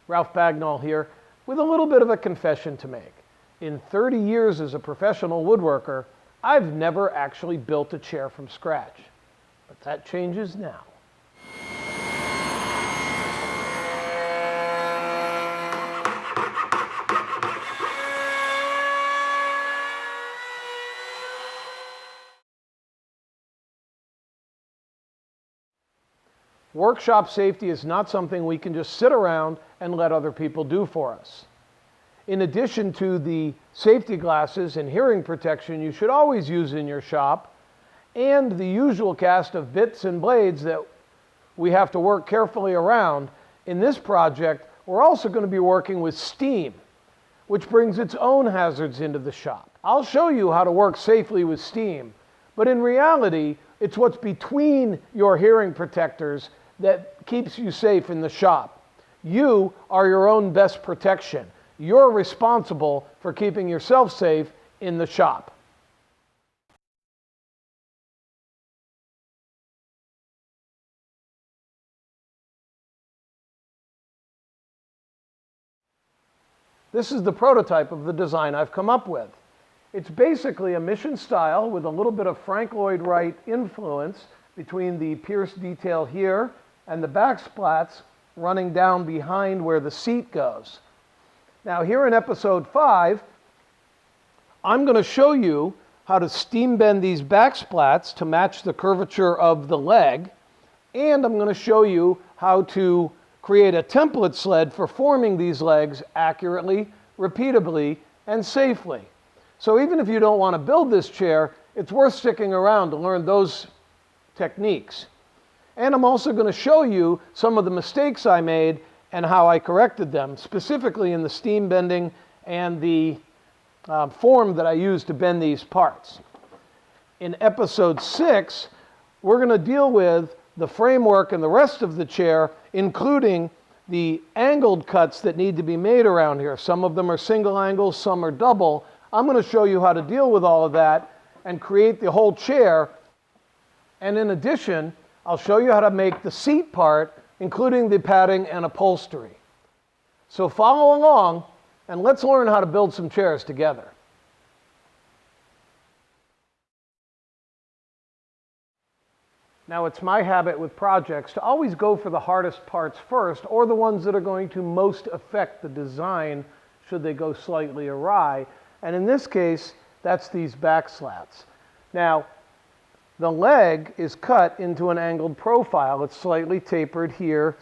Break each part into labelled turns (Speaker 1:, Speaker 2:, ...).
Speaker 1: Ralph Bagnall here, with a little bit of a confession to make. In 30 years as a professional woodworker, I've never actually built a chair from scratch. But that changes now. Workshop safety is not something we can just sit around and let other people do for us. In addition to the safety glasses and hearing protection you should always use in your shop, and the usual cast of bits and blades that we have to work carefully around, in this project we're also going to be working with steam, which brings its own hazards into the shop. I'll show you how to work safely with steam, but in reality it's what's between your hearing protectors that keeps you safe in the shop. You are your own best protection. You're responsible for keeping yourself safe in the shop. This is the prototype of the design I've come up with. It's basically a mission style with a little bit of Frank Lloyd Wright influence between the pierced detail here and the backsplats running down behind where the seat goes. Now here in episode 5, I'm going to show you how to steam bend these backsplats to match the curvature of the leg, and I'm going to show you how to create a template sled for forming these legs accurately, repeatably, and safely. So even if you don't want to build this chair, it's worth sticking around to learn those techniques. And I'm also going to show you some of the mistakes I made and how I corrected them, specifically in the steam bending and the form that I used to bend these parts. In episode 6, we're going to deal with the framework and the rest of the chair, including the angled cuts that need to be made around here. Some of them are single angles, some are double. I'm going to show you how to deal with all of that and create the whole chair. And in addition, I'll show you how to make the seat part, including the padding and upholstery. So follow along and let's learn how to build some chairs together. Now it's my habit with projects to always go for the hardest parts first, or the ones that are going to most affect the design should they go slightly awry. And in this case, that's these back slats. Now, the leg is cut into an angled profile. It's slightly tapered here,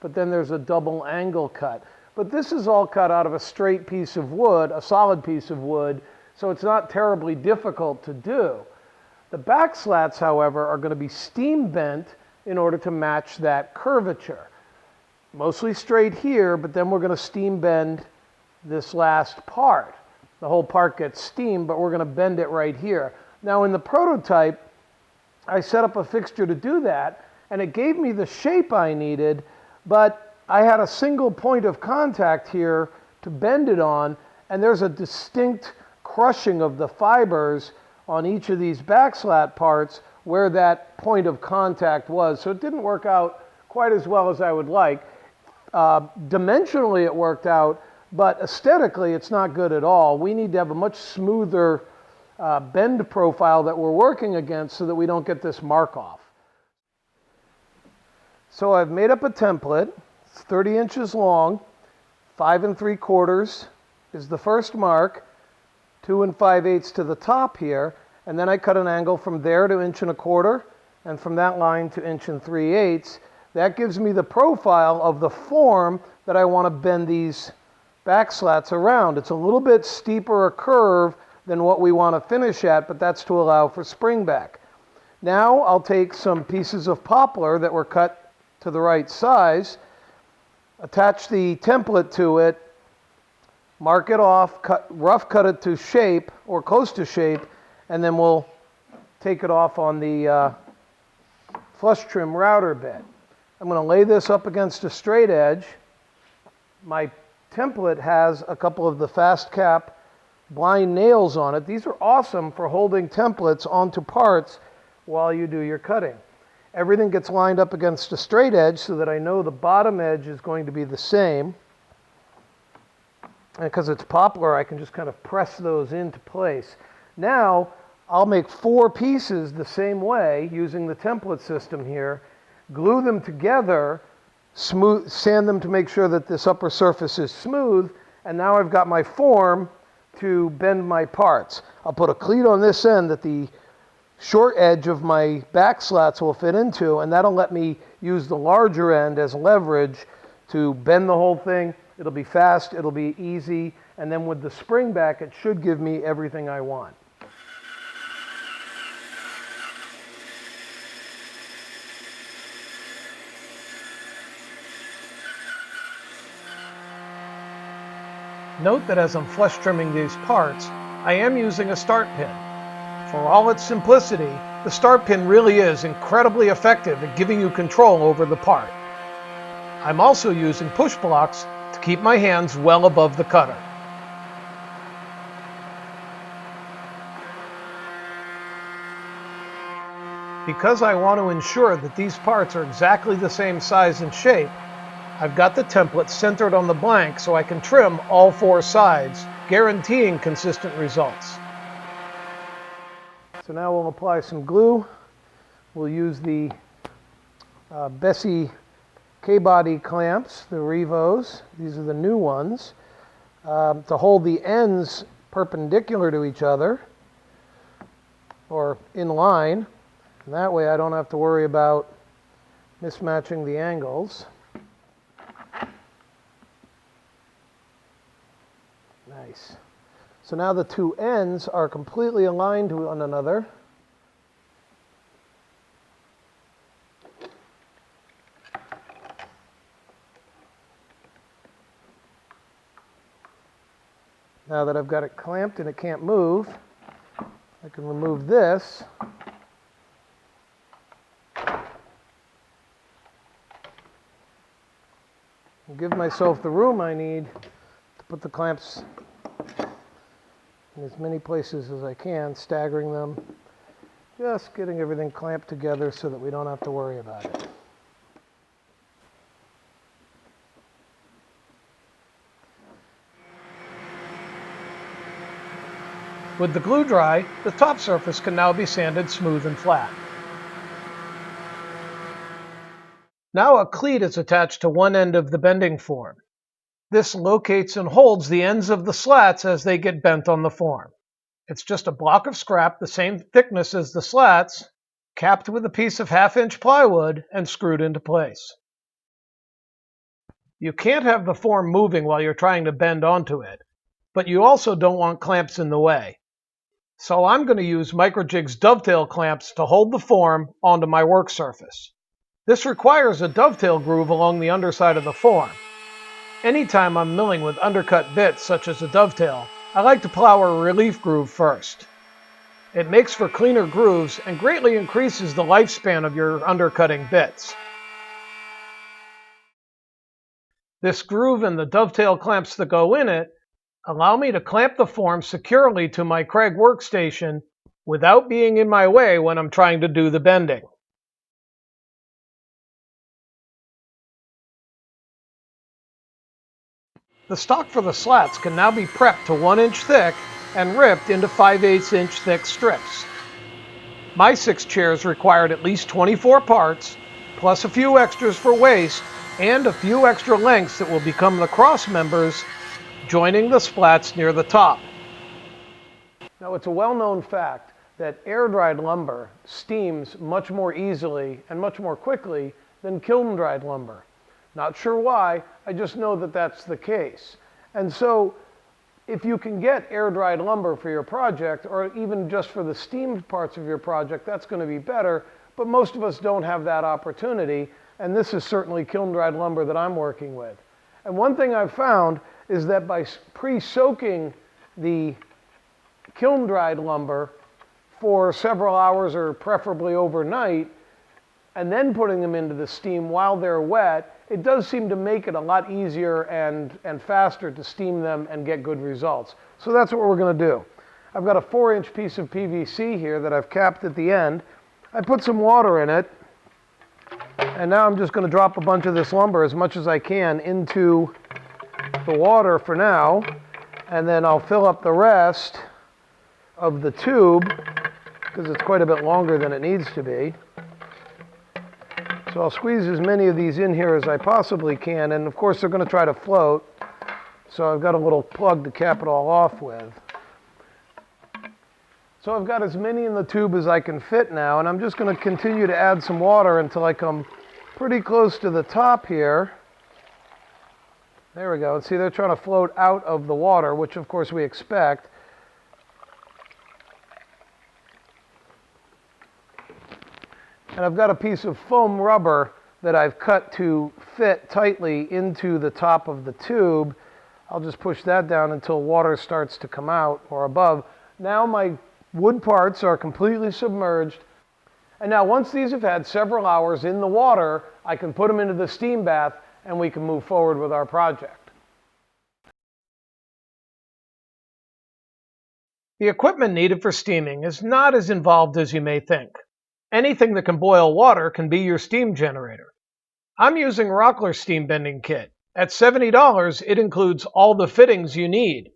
Speaker 1: but then there's a double angle cut. But this is all cut out of a straight piece of wood, a solid piece of wood, so it's not terribly difficult to do. The back slats, however, are going to be steam bent in order to match that curvature. Mostly straight here, but then we're going to steam bend this last part. The whole part gets steamed, but we're going to bend it right here. Now in the prototype, I set up a fixture to do that, and it gave me the shape I needed, but I had a single point of contact here to bend it on, and there's a distinct crushing of the fibers on each of these back slat parts where that point of contact was. So it didn't work out quite as well as I would like. Dimensionally it worked out, but aesthetically it's not good at all. We need to have a much smoother bend profile that we're working against so that we don't get this mark off. So I've made up a template. It's 30 inches long, 5 3/4 is the first mark, 2 5/8 to the top here, and then I cut an angle from there to 1 1/4, and from that line to 1 3/8. That gives me the profile of the form that I want to bend these back slats around. It's a little bit steeper a curve than what we want to finish at, but that's to allow for spring back. Now I'll take some pieces of poplar that were cut to the right size, attach the template to it, mark it off, rough cut it to shape or close to shape, and then we'll take it off on the flush trim router bit. I'm going to lay this up against a straight edge. My template has a couple of the fast cap blind nails on it. These are awesome for holding templates onto parts while you do your cutting. everything gets lined up against a straight edge so that I know the bottom edge is going to be the same. And because it's poplar, I can just kind of press those into place. Now, I'll make 4 pieces the same way using the template system here, glue them together, sand them to make sure that this upper surface is smooth, and now I've got my form to bend my parts. I'll put a cleat on this end that the short edge of my back slats will fit into, and that'll let me use the larger end as leverage to bend the whole thing. It'll be fast, it'll be easy, and then with the spring back, it should give me everything I want. Note that as I'm flush trimming these parts, I am using a start pin. For all its simplicity, the start pin really is incredibly effective at giving you control over the part. I'm also using push blocks to keep my hands well above the cutter. Because I want to ensure that these parts are exactly the same size and shape, I've got the template centered on the blank so I can trim all 4 sides, guaranteeing consistent results. So now we'll apply some glue. We'll use the Bessie K-body clamps, the Revos. These are the new ones, to hold the ends perpendicular to each other or in line. And that way I don't have to worry about mismatching the angles. Nice. So now the 2 ends are completely aligned to one another. Now that I've got it clamped and it can't move, I can remove this. And give myself the room I need to put the clamps in as many places as I can, staggering them, just getting everything clamped together so that we don't have to worry about it. With the glue dry, the top surface can now be sanded smooth and flat. Now a cleat is attached to one end of the bending form. This locates and holds the ends of the slats as they get bent on the form. It's just a block of scrap the same thickness as the slats, capped with a piece of 1/2-inch plywood and screwed into place. You can't have the form moving while you're trying to bend onto it, but you also don't want clamps in the way. So I'm going to use Microjig's dovetail clamps to hold the form onto my work surface. This requires a dovetail groove along the underside of the form. Anytime I'm milling with undercut bits such as a dovetail, I like to plow a relief groove first. It makes for cleaner grooves and greatly increases the lifespan of your undercutting bits. This groove and the dovetail clamps that go in it allow me to clamp the form securely to my Craig workstation without being in my way when I'm trying to do the bending. The stock for the slats can now be prepped to 1 inch thick and ripped into 5/8 inch thick strips. My 6 chairs required at least 24 parts, plus a few extras for waste and a few extra lengths that will become the cross members joining the splats near the top. Now, it's a well-known fact that air-dried lumber steams much more easily and much more quickly than kiln-dried lumber. Not sure why, I just know that that's the case. And so, if you can get air-dried lumber for your project, or even just for the steamed parts of your project, that's going to be better, but most of us don't have that opportunity, and this is certainly kiln-dried lumber that I'm working with. And one thing I've found is that by pre-soaking the kiln-dried lumber for several hours or preferably overnight, and then putting them into the steam while they're wet, it does seem to make it a lot easier and faster to steam them and get good results. So that's what we're going to do. I've got a 4-inch piece of PVC here that I've capped at the end. I put some water in it, And now I'm just going to drop a bunch of this lumber, as much as I can, into the water for now. And then I'll fill up the rest of the tube, because it's quite a bit longer than it needs to be. So I'll squeeze as many of these in here as I possibly can. And of course, they're going to try to float. So I've got a little plug to cap it all off with. So I've got as many in the tube as I can fit now, and I'm just going to continue to add some water until I come pretty close to the top here. There we go. And see, they're trying to float out of the water, which of course we expect. And I've got a piece of foam rubber that I've cut to fit tightly into the top of the tube. I'll just push that down until water starts to come out or above. Now my wood parts are completely submerged. And now once these have had several hours in the water, I can put them into the steam bath and we can move forward with our project. The equipment needed for steaming is not as involved as you may think. Anything that can boil water can be your steam generator. I'm using Rockler's steam bending kit. At $70, it includes all the fittings you need.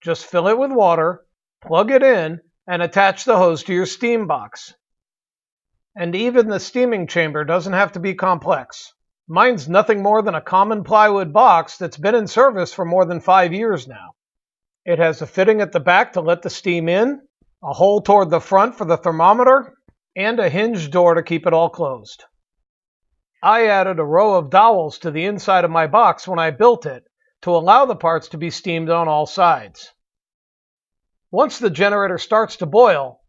Speaker 1: Just fill it with water, plug it in, and attach the hose to your steam box. And even the steaming chamber doesn't have to be complex. Mine's nothing more than a common plywood box that's been in service for more than 5 years now. It has a fitting at the back to let the steam in, a hole toward the front for the thermometer, and a hinged door to keep it all closed. I added a row of dowels to the inside of my box when I built it to allow the parts to be steamed on all sides. Once the generator starts to boil,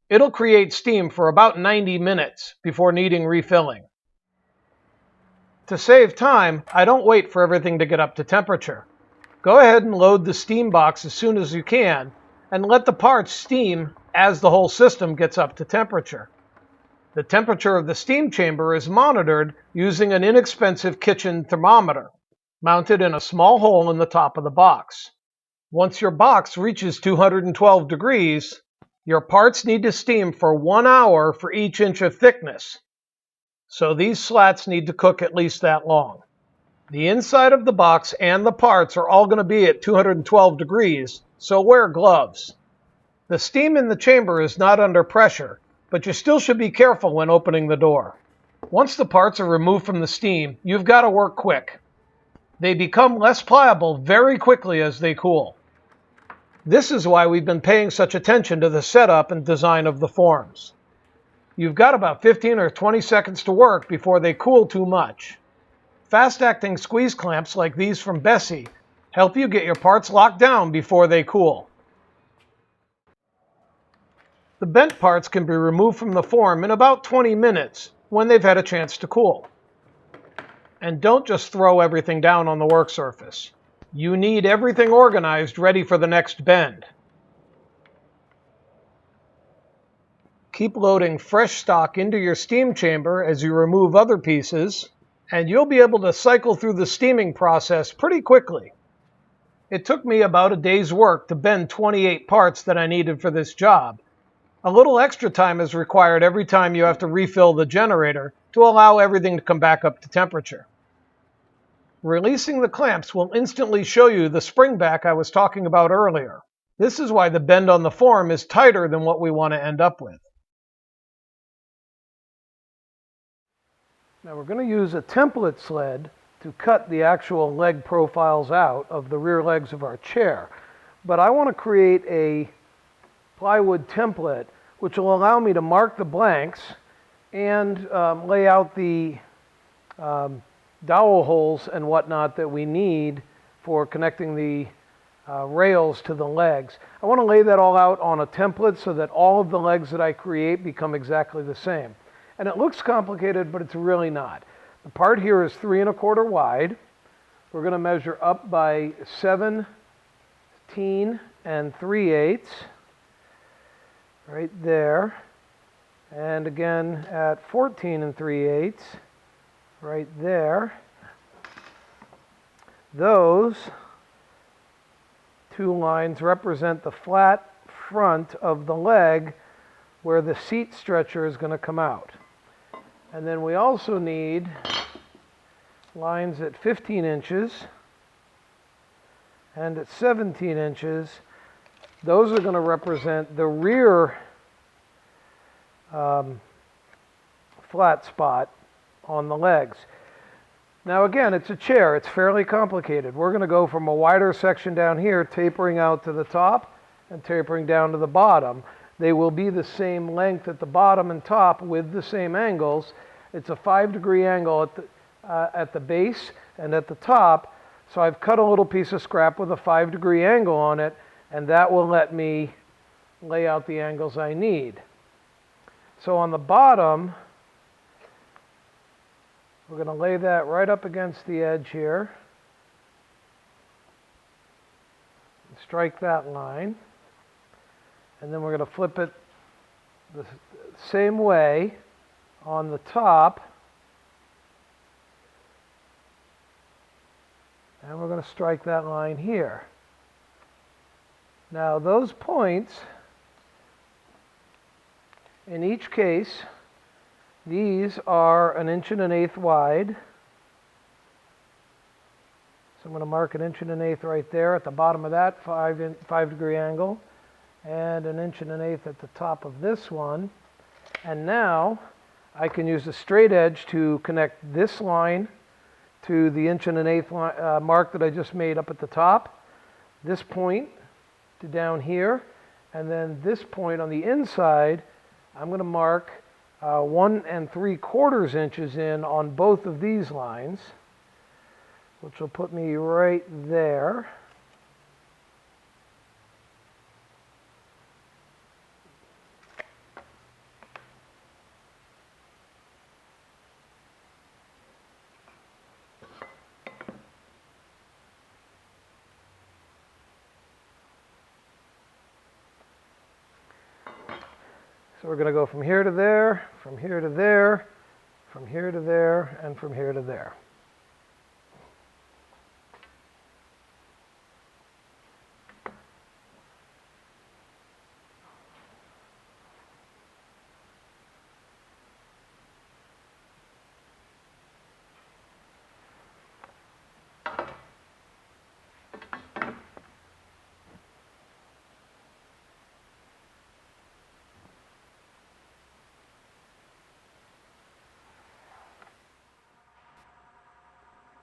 Speaker 1: it'll create steam for about 90 minutes before needing refilling. To save time, I don't wait for everything to get up to temperature. Go ahead and load the steam box as soon as you can and let the parts steam as the whole system gets up to temperature. The temperature of the steam chamber is monitored using an inexpensive kitchen thermometer mounted in a small hole in the top of the box. Once your box reaches 212 degrees, your parts need to steam for 1 hour for each inch of thickness. So these slats need to cook at least that long. The inside of the box and the parts are all going to be at 212 degrees, so wear gloves. The steam in the chamber is not under pressure, but you still should be careful when opening the door. Once the parts are removed from the steam, you've got to work quick. They become less pliable very quickly as they cool. This is why we've been paying such attention to the setup and design of the forms. You've got about 15 or 20 seconds to work before they cool too much. Fast-acting squeeze clamps like these from Bessie help you get your parts locked down before they cool. The bent parts can be removed from the form in about 20 minutes when they've had a chance to cool. And don't just throw everything down on the work surface. You need everything organized ready for the next bend. Keep loading fresh stock into your steam chamber as you remove other pieces, and you'll be able to cycle through the steaming process pretty quickly. It took me about a day's work to bend 28 parts that I needed for this job. A little extra time is required every time you have to refill the generator to allow everything to come back up to temperature. Releasing the clamps will instantly show you the spring back I was talking about earlier. This is why the bend on the form is tighter than what we want to end up with. Now we're going to use a template sled to cut the actual leg profiles out of the rear legs of our chair. But I want to create a plywood template which will allow me to mark the blanks and lay out the dowel holes and whatnot that we need for connecting the rails to the legs. I want to lay that all out on a template so that all of the legs that I create become exactly the same. And it looks complicated, but it's really not. The part here is 3 1/4 wide. We're going to measure up by 17 3/8 right there. And again at 14 3/8 right there. Those two lines represent the flat front of the leg where the seat stretcher is going to come out. And then we also need lines at 15 inches and at 17 inches. Those are going to represent the rear flat spot on the legs. Now again, it's a chair. It's fairly complicated. We're going to go from a wider section down here, tapering out to the top and tapering down to the bottom. They will be the same length at the bottom and top with the same angles. It's a 5-degree angle at the base and at the top. So I've cut a little piece of scrap with a 5-degree angle on it, and that will let me lay out the angles I need. So on the bottom, we're going to lay that right up against the edge here. Strike that line. And then we're going to flip it the same way on the top. And we're going to strike that line here. Now those points, in each case, these are 1 1/8 wide. So I'm going to mark 1 1/8 right there at the bottom of that 5-degree angle, and 1 1/8 at the top of this one. And now I can use the straight edge to connect this line to the 1 1/8 mark that I just made up at the top, this point to down here, and then this point on the inside, I'm going to mark 1 3/4 inches in on both of these lines, which will put me right there. So we're going to go from here to there, from here to there, from here to there, and from here to there.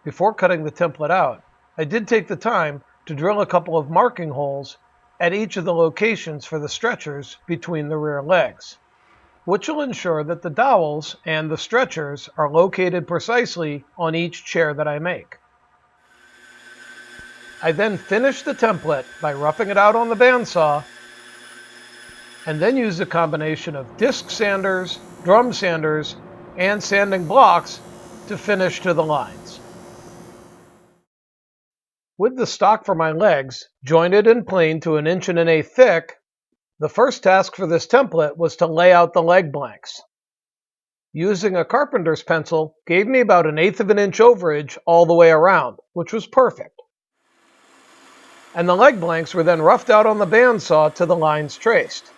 Speaker 1: Before cutting the template out, I did take the time to drill a couple of marking holes at each of the locations for the stretchers between the rear legs, which will ensure that the dowels and the stretchers are located precisely on each chair that I make. I then finish the template by roughing it out on the bandsaw, and then use a combination of disc sanders, drum sanders, and sanding blocks to finish to the lines. With the stock for my legs jointed and planed to 1 1/8 thick, the first task for this template was to lay out the leg blanks. Using a carpenter's pencil gave me about 1/8 inch overage all the way around, which was perfect. And the leg blanks were then roughed out on the bandsaw to the lines traced.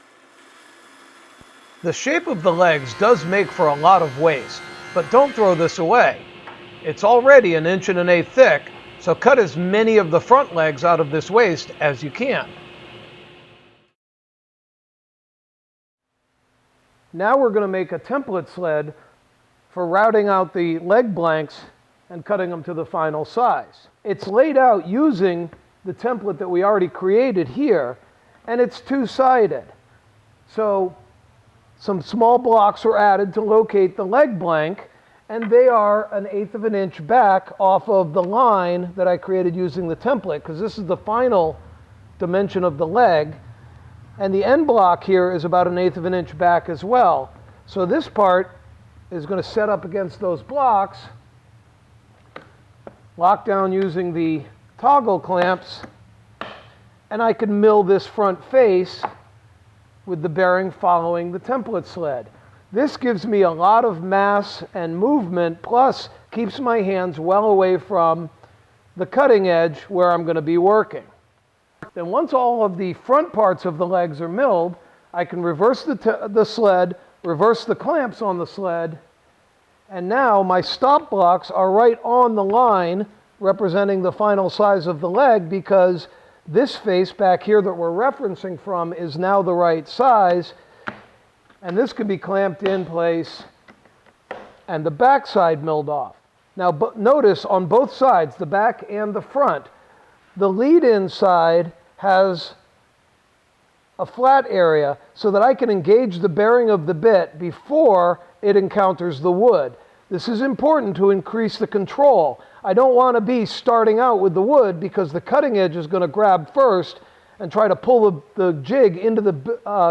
Speaker 1: The shape of the legs does make for a lot of waste, but don't throw this away. It's already 1 1/8 thick, so cut as many of the front legs out of this waste as you can. Now we're going to make a template sled for routing out the leg blanks and cutting them to the final size. It's laid out using the template that we already created here, and it's two-sided. So some small blocks were added to locate the leg blank, and they are 1/8 inch back off of the line that I created using the template, because this is the final dimension of the leg. And the end block here is about 1/8 inch back as well. So this part is going to set up against those blocks, lock down using the toggle clamps, and I can mill this front face with the bearing following the template sled. This gives me a lot of mass and movement, plus keeps my hands well away from the cutting edge where I'm going to be working. Then once all of the front parts of the legs are milled, I can reverse the sled, reverse the clamps on the sled, And now my stop blocks are right on the line representing the final size of the leg, because this face back here that we're referencing from is now the right size. And this can be clamped in place and the back side milled off. Now notice on both sides, the back and the front, the lead-in side has a flat area so that I can engage the bearing of the bit before it encounters the wood. This is important to increase the control. I don't want to be starting out with the wood, because the cutting edge is going to grab first and try to pull the jig into the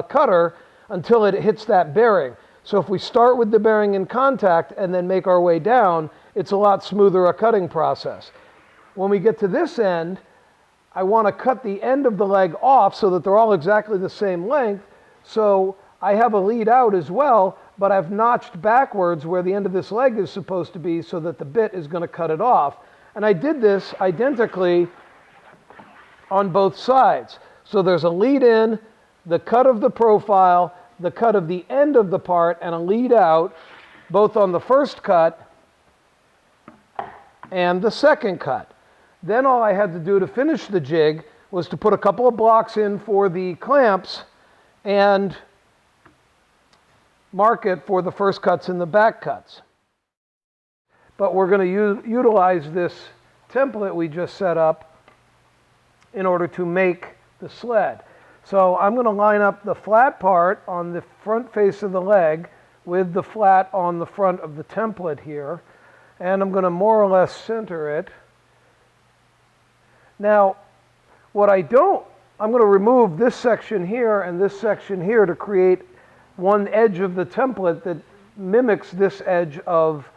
Speaker 1: cutter until it hits that bearing. So if we start with the bearing in contact and then make our way down, it's a lot smoother a cutting process. When we get to this end, I want to cut the end of the leg off so that they're all exactly the same length. So I have a lead out as well, but I've notched backwards where the end of this leg is supposed to be so that the bit is going to cut it off. And I did this identically on both sides. So there's a lead in, the cut of the profile, the cut of the end of the part, and a lead out, both on the first cut and the second cut. Then all I had to do to finish the jig was to put a couple of blocks in for the clamps and mark it for the first cuts and the back cuts. But we're going to utilize this template we just set up in order to make the sled. So I'm going to line up the flat part on the front face of the leg with the flat on the front of the template here, and I'm going to more or less center it. Now, I'm going to remove this section here and this section here to create one edge of the template that mimics this edge of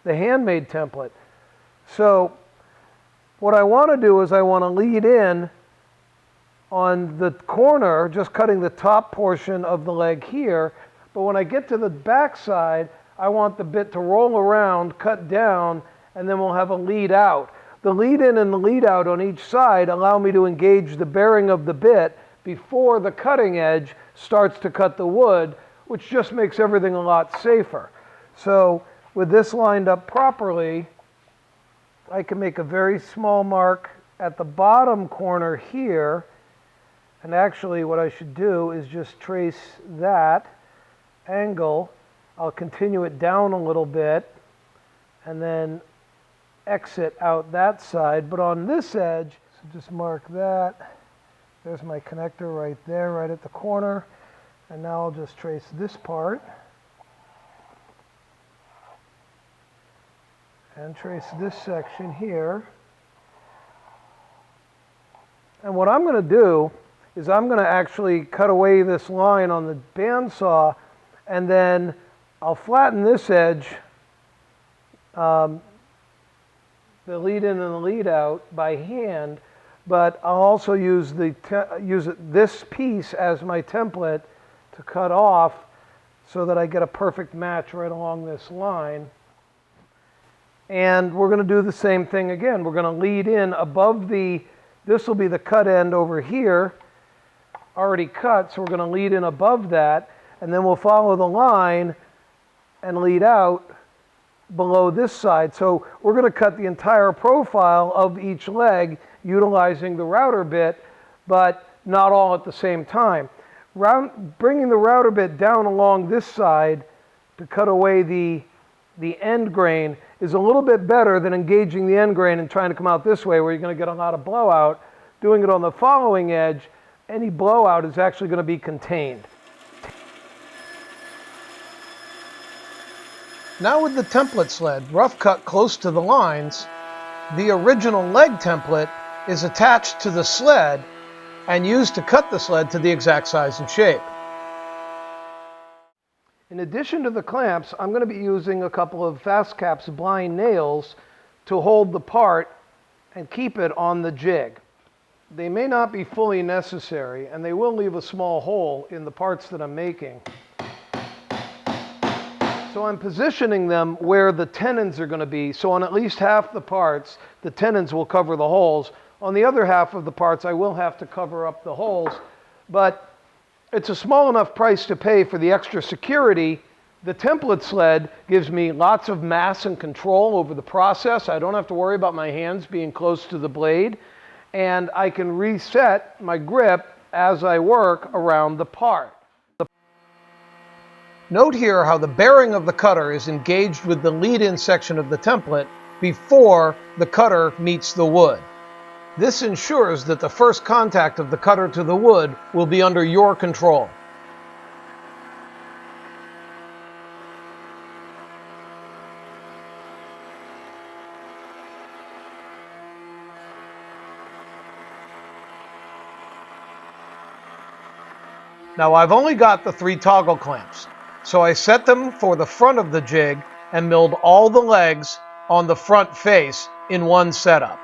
Speaker 1: the handmade template. So what I want to do is I want to lead in on the corner, just cutting the top portion of the leg here. But when I get to the back side, I want the bit to roll around, cut down, and then we'll have a lead out. The lead in and the lead out on each side allow me to engage the bearing of the bit before the cutting edge starts to cut the wood, which just makes everything a lot safer. So with this lined up properly, I can make a very small mark at the bottom corner here. And actually what I should do is just trace that angle. I'll continue it down a little bit and then exit out that side. But on this edge, so just mark that. There's my connector right there, right at the corner. And now I'll just trace this part. And trace this section here. And what I'm going to do is I'm going to actually cut away this line on the bandsaw, and then I'll flatten this edge, the lead in and the lead out by hand, but I'll also use this piece as my template to cut off so that I get a perfect match right along this line. And we're going to do the same thing again. We're going to lead in above this will be the cut end over here, already cut, so we're going to lead in above that, and then we'll follow the line and lead out below this side. So we're going to cut the entire profile of each leg utilizing the router bit, but not all at the same time. Bringing the router bit down along this side to cut away the end grain is a little bit better than engaging the end grain and trying to come out this way where you're going to get a lot of blowout. Doing it on the following edge, any blowout is actually going to be contained. Now with the template sled rough cut close to the lines, the original leg template is attached to the sled and used to cut the sled to the exact size and shape. In addition to the clamps, I'm going to be using a couple of Fastcap's blind nails to hold the part and keep it on the jig. They may not be fully necessary, and they will leave a small hole in the parts that I'm making. So I'm positioning them where the tenons are going to be, so on at least half the parts, the tenons will cover the holes. On the other half of the parts, I will have to cover up the holes, but it's a small enough price to pay for the extra security The template sled gives me lots of mass and control over the process. I don't have to worry about my hands being close to the blade, and I can reset my grip as I work around the part. Note here how the bearing of the cutter is engaged with the lead-in section of the template before the cutter meets the wood. This ensures that the first contact of the cutter to the wood will be under your control. Now I've only got the 3 toggle clamps, so I set them for the front of the jig and milled all the legs on the front face in one setup.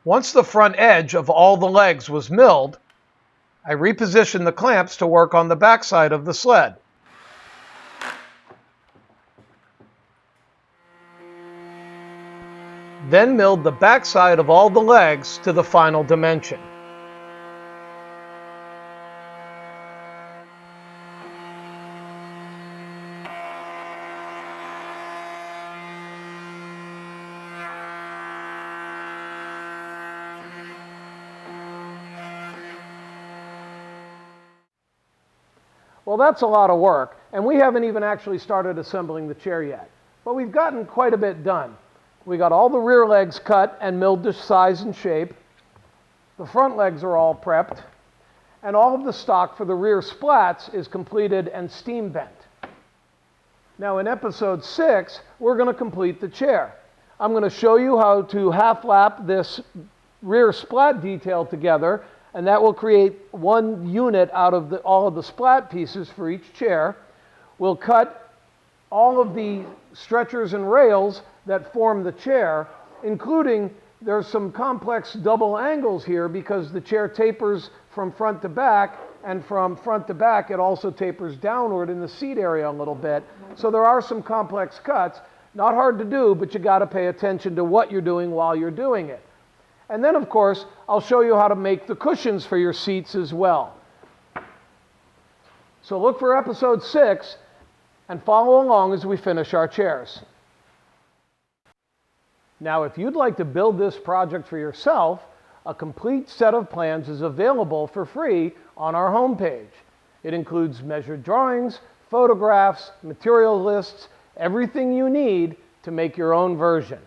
Speaker 1: Once the front edge of all the legs was milled, I repositioned the clamps to work on the backside of the sled. Then milled the backside of all the legs to the final dimension. Well, that's a lot of work, and we haven't even actually started assembling the chair yet. But we've gotten quite a bit done. We got all the rear legs cut and milled to size and shape. The front legs are all prepped, and all of the stock for the rear splats is completed and steam bent. Now in episode 6, we're going to complete the chair. I'm going to show you how to half lap this rear splat detail together, and that will create one unit out of all of the splat pieces for each chair. We'll cut all of the stretchers and rails that form the chair, including there's some complex double angles here because the chair tapers from front to back, and from front to back it also tapers downward in the seat area a little bit. So there are some complex cuts. Not hard to do, but you got to pay attention to what you're doing while you're doing it. And then, of course, I'll show you how to make the cushions for your seats as well. So look for episode 6 and follow along as we finish our chairs. Now, if you'd like to build this project for yourself, a complete set of plans is available for free on our homepage. It includes measured drawings, photographs, material lists, everything you need to make your own version.